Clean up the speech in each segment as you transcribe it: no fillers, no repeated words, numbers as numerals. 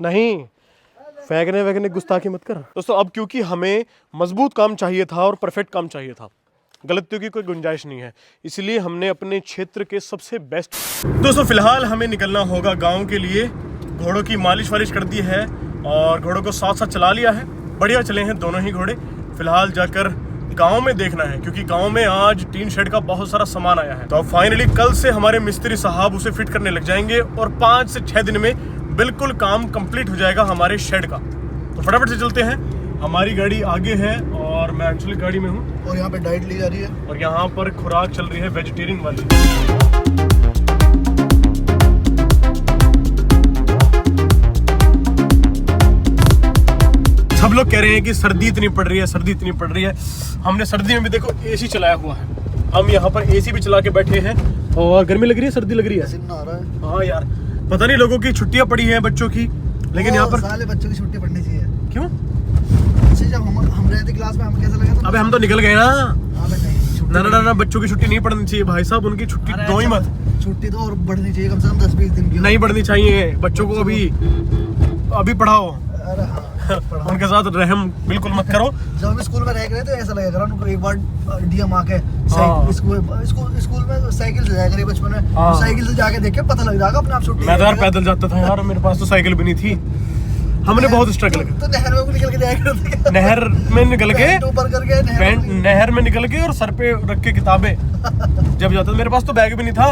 नहीं, फेंकने वैगने गुस्ताखी मत कर दोस्तों। अब क्योंकि हमें मजबूत काम चाहिए था और परफेक्ट काम चाहिए था, गलतियों की कोई गुंजाइश नहीं है, इसलिए हमने अपने क्षेत्र के सबसे बेस्ट दोस्तों फिलहाल हमें निकलना होगा गांव के लिए। घोड़ों की मालिश वालिश कर दी है और घोड़ों को साथ साथ चला लिया है, बढ़िया चले हैं दोनों ही घोड़े। फिलहाल जाकर गांव में देखना है क्योंकि गांव में आज टीन शेड का बहुत सारा सामान आया है। तो अब फाइनली कल से हमारे मिस्त्री साहब उसे फिट करने लग जाएंगे और 5 से 6 दिन में बिल्कुल काम कंप्लीट हो जाएगा हमारे शेड का। तो फटाफट से चलते हैं, हमारी गाड़ी आगे है और मैं एक्चुअली गाड़ी में हूँ और यहाँ पे डाइट ली जा रही है और यहाँ पर खुराक चल रही है वेजिटेरियन वाली। सब लोग कह रहे हैं कि सर्दी इतनी पड़ रही है, सर्दी इतनी पड़ रही है। हमने सर्दी में भी देखो एसी चलाया हुआ है, हम यहाँ पर एसी भी चला के बैठे हैं और गर्मी लग रही है, सर्दी लग रही है। पसीना आ रहा है। हाँ यार, पता नहीं लोगों की छुट्टियां पड़ी हैं बच्चों की, लेकिन यहाँ पर साले बच्चों की छुट्टी पड़नी चाहिए। क्यों? जब हम रहे थे क्लास में हमें कैसा लगा था? अबे हम तो निकल गए ना। ना ना बच्चों की छुट्टी नहीं पड़नी चाहिए भाई साहब, उनकी छुट्टी दो ही मत। छुट्टी तो और बढ़नी चाहिए, कम से कम 10-20 दिन की। नहीं बढ़नी चाहिए, बच्चों को अभी पढ़ाओ। अरे हाँ, उनके साथ रहम बिल्कुल मत करो। जब हम स्कूल में रह गए तो ऐसा लगेगा उनको एक बार डीएम आके स्कूल में साइकिल से जाया करे बचपन में। साइकिल से जाके देख के पता लग जाएगा अपने आप छुट्टी। मैं तो यार पैदल जाता था यार, मेरे पास तो साइकिल भी नहीं थी। हमने बहुत स्ट्रगल किया। तो नहर में निकल के जाया करते। नहर में निकल के ऊपर करके नहर में निकल के और सर पे रख के किताबें जब जाता था। मेरे पास तो बैग भी नहीं था।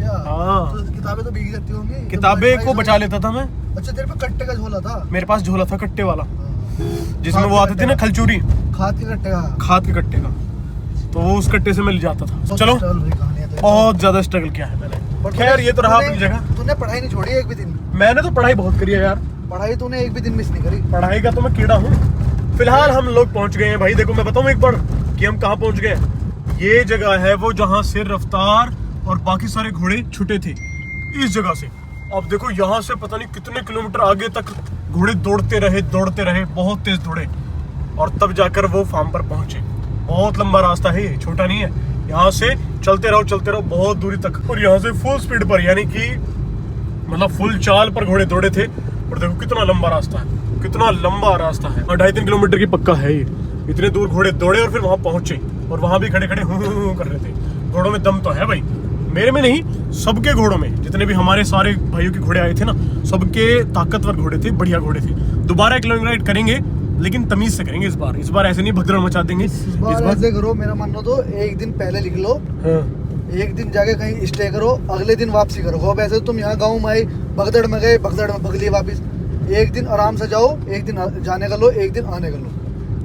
हाँ, तो किताबें तो भीग जाती होंगी। किताबें को बचा लेता था मैं। अच्छा, तेरे पे कट्टे का झोला था? मेरे पास झोला था कट्टे वाला, जिसमें वो आते थे ना खलचूरी, खाद के कट्टे का। खाद के कट्टे का, तो वो उस कट्टे से मिल जाता था। चलो, बहुत ज्यादा स्ट्रगल किया है मैंने। खैर ये तो रहा अपनी जगह। तूने पढ़ाई नहीं छोड़ी एक भी दिन? मैंने तो पढ़ाई बहुत करी है यार। पढ़ाई तूने एक भी दिन मिस नहीं करी? पढ़ाई का तो मैं कीड़ा हूँ। फिलहाल हम लोग पहुंच गए हैं भाई। देखो मैं बताऊं एक बार कि हम कहाँ पहुंच गए। ये जगह है वो जहाँ से रफ्तार और बाकी सारे घोड़े छूटे थे, इस जगह से। अब देखो यहाँ से पता नहीं कितने किलोमीटर आगे तक घोड़े दौड़ते रहे, बहुत तेज दौड़े और तब जाकर वो फार्म पर पहुंचे। बहुत लंबा रास्ता है ये, छोटा नहीं है। यहाँ से चलते रहो बहुत दूरी तक, और यहाँ से फुल स्पीड पर, यानी कि मतलब फुल चाल पर घोड़े दौड़े थे। और देखो कितना लंबा रास्ता है, कितना लंबा रास्ता है। और 2.5-3 किलोमीटर की पक्का है ये। इतने दूर घोड़े दौड़े और फिर वहां पहुंचे और वहां भी खड़े हूं कर रहे थे। घोड़ों में दम तो है भाई, मेरे में नहीं, सबके घोड़ों में। जितने भी हमारे सारे भाइयों के घोड़े आए थे ना, सबके ताकतवर घोड़े थे, बढ़िया घोड़े थे। दोबारा एक लॉन्ग राइड करेंगे, लेकिन तमीज से करेंगे इस बार ऐसे नहीं भगदड़ मचा देंगे। इस बार ऐसे करो, मेरा मानो तो एक दिन पहले निकलो। हाँ। एक दिन जाके कहीं स्टे करो, अगले दिन वापसी करो। अब ऐसे तुम यहाँ गाँव में आए, भगदड़ में गए, भगदड़ में भग लिए वापिस। एक दिन आराम से जाओ, एक दिन जाने का लो, एक दिन आने का लो।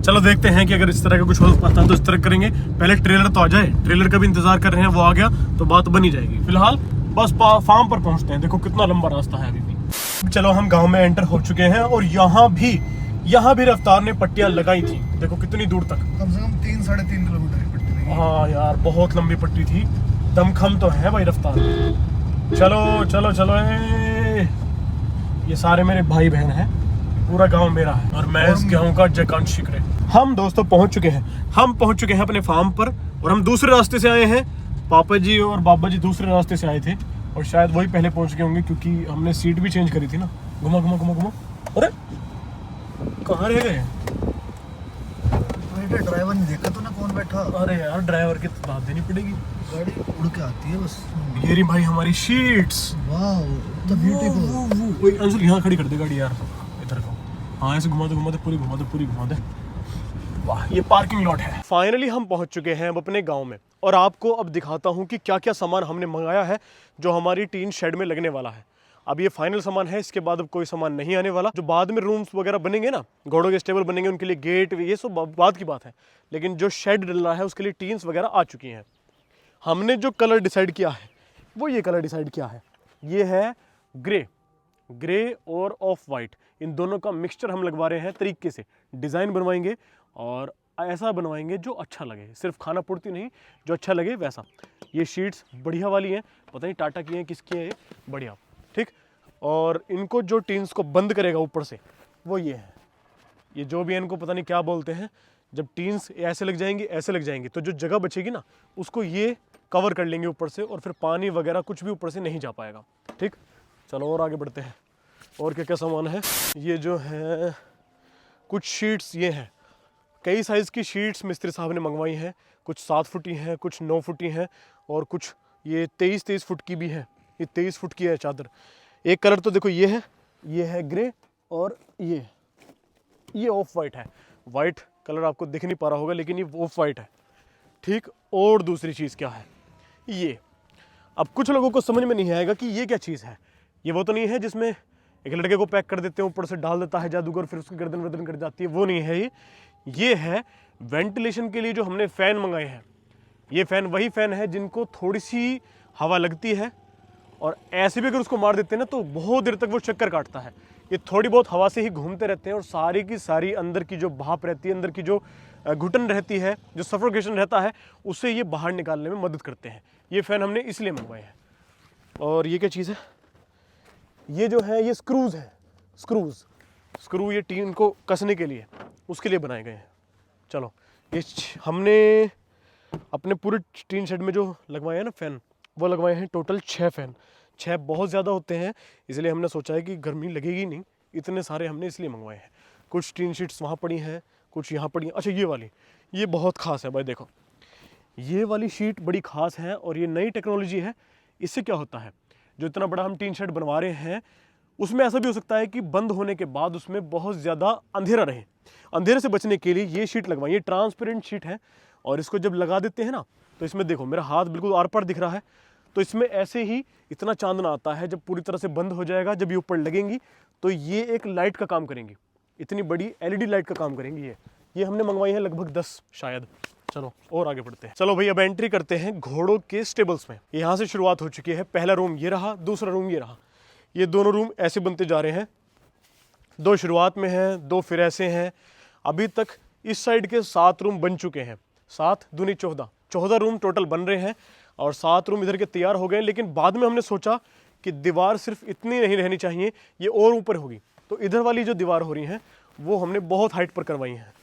चलो देखते हैं कि अगर इस तरह का कुछ हो पाता है तो इस तरह करेंगे। पहले ट्रेलर तो आ जाए, ट्रेलर का भी इंतजार कर रहे हैं, वो आ गया तो बात बनी जाएगी। फिलहाल बस फार्म पर पहुंचते हैं। देखो कितना लंबा रास्ता है अभी भी। चलो हम गांव में एंटर हो चुके हैं और यहाँ भी रफ्तार ने पट्टियां लगाई थी। देखो कितनी दूर तक, कम से कम 3-3.5 किलोमीटर की पट्टी लगी। हाँ यार, बहुत लंबी पट्टी थी। दमखम तो है भाई रफ्तार। चलो ये सारे मेरे भाई बहन हैं, पूरा गांव मेरा है और मैं इस गांव का जयकांक्षी रहे। हम दोस्तों पहुंच चुके हैं अपने फार्म पर, और हम दूसरे रास्ते से आए हैं। पापा जी और बाबा जी दूसरे रास्ते से आए थे और शायद वही पहले पहुंच गए होंगे, क्योंकि हमने सीट भी चेंज करी थी ना। घुमा। अरे कहाँ रह गए? ड्राइवर नहीं देखा तूने कौन बैठा? अरे यार, ड्राइवर की तो दाद देनी पड़ेगी, गाड़ी उड़ के आती है बस। ये रही भाई हमारी शीट्स। वाह, तो ब्यूटीफुल। अंशुल यहाँ खड़ी कर दे गाड़ी यार, इधर को। हाँ ऐसे घुमा दे, पूरी घुमा दे। वाह, ये पार्किंग लॉट है। फाइनली हम पहुंच चुके हैं अब अपने गांव में, और आपको अब दिखाता हूं कि क्या क्या सामान हमने मंगाया है जो हमारी टीन शेड में लगने वाला है। अब ये फाइनल सामान है, इसके बाद अब कोई सामान नहीं आने वाला। जो बाद में रूम्स वगैरह बनेंगे ना, घोड़ों के स्टेबल बनेंगे, उनके लिए गेट, ये सब बाद की बात है। लेकिन जो शेड डलना है उसके लिए टीन्स वगैरह आ चुकी हैं। हमने जो कलर डिसाइड किया है वो ये कलर डिसाइड किया है, ये है ग्रे और ऑफ वाइट। इन दोनों का मिक्सचर हम लगवा रहे हैं तरीके से। डिज़ाइन बनवाएंगे और ऐसा बनवाएंगे जो अच्छा लगे, सिर्फ खाना पूर्ति नहीं, जो अच्छा लगे वैसा। ये शीट्स बढ़िया वाली हैं, पता नहीं टाटा की हैं किसकी है, ये बढ़िया, ठीक। और इनको जो टीन्स को बंद करेगा ऊपर से वो ये है। ये जो भी है, इनको पता नहीं क्या बोलते हैं। जब टीन्स ऐसे लग जाएंगी तो जो जगह बचेगी ना, उसको ये कवर कर लेंगे ऊपर से, और फिर पानी वगैरह कुछ भी ऊपर से नहीं जा पाएगा, ठीक। चलो और आगे बढ़ते हैं। और क्या क्या सामान है। ये जो है कुछ शीट्स ये हैं, कई साइज़ की शीट्स मिस्त्री साहब ने मंगवाई हैं। कुछ 7 फुटी हैं, कुछ 9 फुटी हैं और कुछ ये 23 फुट की भी है। ये 23 फुट की है चादर। एक कलर तो देखो ये है ग्रे और ये ऑफ वाइट है। वाइट कलर आपको दिख नहीं पा रहा होगा लेकिन ये ऑफ वाइट है, ठीक। और दूसरी चीज़ क्या है ये, अब कुछ लोगों को समझ में नहीं आएगा कि ये क्या चीज़ है। ये वो तो नहीं है जिसमें एक लड़के को पैक कर देते हैं, ऊपर से डाल देता है जादूगर, फिर उसकी गर्दन वर्दन कट जाती है, वो नहीं है ये है वेंटिलेशन के लिए जो हमने फ़ैन मंगाए हैं। ये फ़ैन वही फ़ैन है जिनको थोड़ी सी हवा लगती है और ऐसे भी अगर उसको मार देते हैं ना तो बहुत देर तक वो चक्कर काटता है। ये थोड़ी बहुत हवा से ही घूमते रहते हैं और सारी की सारी अंदर की जो भाप रहती है, अंदर की जो घुटन रहती है, जो सफोकेशन रहता है, उससे ये बाहर निकालने में मदद करते हैं। ये फ़ैन हमने इसलिए मंगवाए हैं। और ये क्या चीज़ है, ये जो है ये स्क्रूज़ हैं। स्क्रू ये टीन को कसने के लिए, उसके लिए बनाए गए हैं। चलो ये हमने अपने पूरे टीन शेड में जो लगवाए हैं ना फ़ैन, वो लगवाए हैं टोटल 6 फ़ैन। 6 बहुत ज़्यादा होते हैं, इसलिए हमने सोचा है कि गर्मी लगेगी नहीं, इतने सारे हमने इसलिए मंगवाए हैं। कुछ टीन शीट्स वहाँ पड़ी हैं, कुछ यहाँ पड़ी हैं। अच्छा ये वाली, ये बहुत ख़ास है भाई, देखो ये वाली शीट बड़ी ख़ास है और ये नई टेक्नोलॉजी है। इससे क्या होता है, जो इतना बड़ा हम टीन शेड बनवा रहे हैं उसमें ऐसा भी हो सकता है कि बंद होने के बाद उसमें बहुत ज़्यादा अंधेरा रहे। अंधेरे से बचने के लिए ये शीट लगवाई, ये ट्रांसपेरेंट शीट है और इसको जब लगा देते हैं ना तो इसमें देखो मेरा हाथ बिल्कुल आर पार दिख रहा है, तो इसमें ऐसे ही इतना चांदना आता है। जब पूरी तरह से बंद हो जाएगा, जब ये ऊपर लगेंगी तो ये एक लाइट का काम करेंगी, इतनी बड़ी एलईडी लाइट का काम करेंगी। ये हमने मंगवाई है लगभग 10 शायद। चलो और आगे बढ़ते हैं। चलो भाई अब एंट्री करते हैं घोड़ों के स्टेबल्स में। यहाँ से शुरुआत हो चुकी है। पहला रूम ये रहा, दूसरा रूम ये रहा। ये दोनों रूम ऐसे बनते जा रहे हैं, 2 शुरुआत में हैं, 2 फिर ऐसे हैं। अभी तक इस साइड के 7 रूम बन चुके हैं, 7 दूनी 14 रूम टोटल बन रहे हैं और 7 रूम इधर के तैयार हो गए। लेकिन बाद में हमने सोचा कि दीवार सिर्फ इतनी नहीं रहनी चाहिए, ये और ऊपर होगी, तो इधर वाली जो दीवार हो रही हैं वो हमने बहुत हाइट पर करवाई हैं।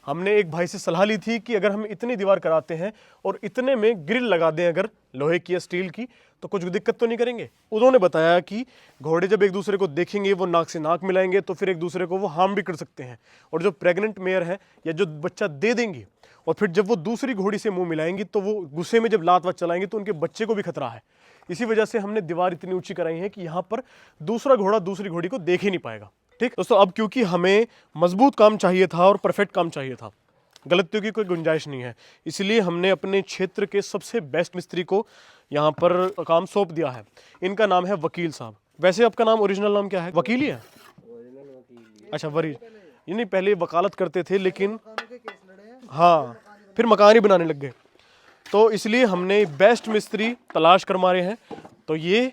हमने एक भाई से सलाह ली थी कि अगर हम इतनी दीवार कराते हैं और इतने में ग्रिल लगा दें अगर लोहे की या स्टील की, तो कुछ दिक्कत तो नहीं करेंगे। उन्होंने बताया कि घोड़े जब एक दूसरे को देखेंगे, वो नाक से नाक मिलाएंगे तो फिर एक दूसरे को वो हार्म भी कर सकते हैं। और जो प्रेग्नेंट मेयर है या जो बच्चा दे देंगी और फिर जब वो दूसरी घोड़ी से मुंह मिलाएंगी तो वो गुस्से में जब लात वात चलाएंगी तो उनके बच्चे को भी खतरा है। इसी वजह से हमने दीवार इतनी ऊंची कराई है कि यहाँ पर दूसरा घोड़ा दूसरी घोड़ी को देख ही नहीं पाएगा। ठीक दोस्तों, अब क्योंकि हमें मजबूत काम चाहिए था और परफेक्ट काम चाहिए था, गलतियों की कोई गुंजाइश नहीं है, इसलिए हमने अपने क्षेत्र के सबसे बेस्ट मिस्त्री को यहाँ पर काम सौंप दिया है। इनका नाम है वकील साहब। वैसे आपका नाम ओरिजिनल नाम क्या है? वकील ही है? अच्छा वरीज, ये नहीं पहले वकालत करते थे लेकिन हाँ फिर मकान ही बनाने लग गए, तो इसलिए हमने बेस्ट मिस्त्री तलाश कर मारे हैं। तो ये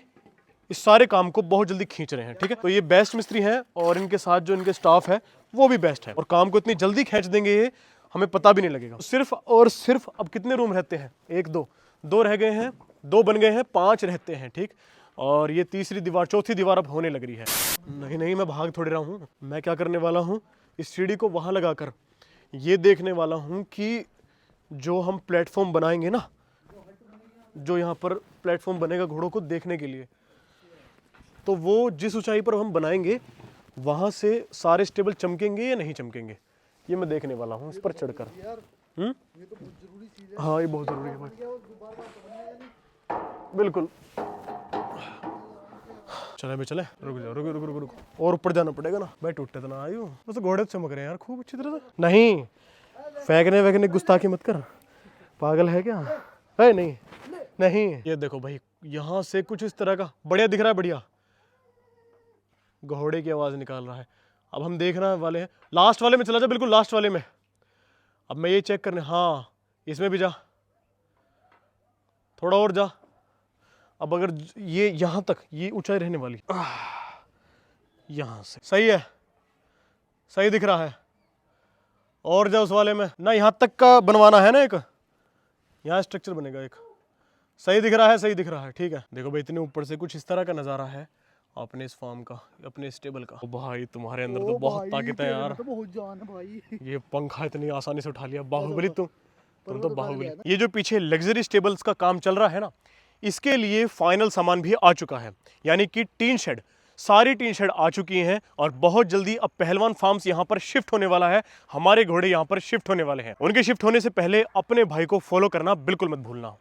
इस सारे काम को बहुत जल्दी खींच रहे हैं। ठीक है, तो ये बेस्ट मिस्त्री हैं और इनके साथ जो इनके स्टाफ है वो भी बेस्ट है और काम को इतनी जल्दी खींच देंगे ये हमें पता भी नहीं लगेगा। सिर्फ और सिर्फ अब कितने रूम रहते हैं? 1 2 रह गए हैं, 2 बन गए हैं, 5 रहते हैं। ठीक, और ये तीसरी दीवार, चौथी दीवार अब होने लग रही है। नहीं मैं भाग थोड़ी रहा हूँ। मैं क्या करने वाला हूँ, इस सीढ़ी को वहाँ लगाकर ये देखने वाला हूँ कि जो हम प्लेटफॉर्म बनाएंगे ना, जो यहाँ पर प्लेटफॉर्म बनेगा घोड़ों को देखने के लिए, तो वो जिस ऊंचाई पर हम बनाएंगे वहाँ से सारे स्टेबल चमकेंगे या नहीं चमकेंगे, ये मैं देखने वाला हूँ इस पर चढ़कर। हाँ ये बहुत ज़रूरी है भाई, बिल्कुल। चले भाई चले, रुक जाओ, रुक और ऊपर जाना पड़ेगा ना भाई, टूटे तो ना आयु, बस घोड़े चमक रहे हैं यार खूब अच्छी तरह से। नहीं फेंकने वैकने गुस्ताखी मत कर, पागल है क्या? है नहीं ये देखो भाई, यहाँ से कुछ इस तरह का बढ़िया दिख रहा है, बढ़िया घोड़े की आवाज़ निकाल रहा है। अब हम देखने वाले हैं, लास्ट वाले में चला जा, बिल्कुल लास्ट वाले में। अब मैं ये चेक करने, हाँ इसमें भी जा, थोड़ा और जा। अब अगर ये यहाँ तक ये ऊंचाई रहने वाली, यहाँ से सही है, सही दिख रहा है। और जा उस वाले में ना, यहाँ तक का बनवाना है ना, एक यहाँ स्ट्रक्चर बनेगा एक। सही दिख रहा है, ठीक है। देखो भाई इतने ऊपर से कुछ इस तरह का नज़ारा है अपने इस फार्म का, अपने स्टेबल का। भाई तुम्हारे अंदर तो बहुत ताकत है यार, तो बहुत जान है भाई। ये पंखा इतनी आसानी से उठा लिया, बाहुबली तुम तो बाहुबली। ये जो पीछे लग्जरी स्टेबल्स का काम चल रहा है ना, इसके लिए फाइनल सामान भी आ चुका है, यानी कि टीन शेड सारी टीन शेड आ चुकी हैं और बहुत जल्दी अब पहलवान फार्म्स यहाँ पर शिफ्ट होने वाला है। हमारे घोड़े यहाँ पर शिफ्ट होने वाले हैं। उनके शिफ्ट होने से पहले अपने भाई को फॉलो करना बिल्कुल मत भूलना।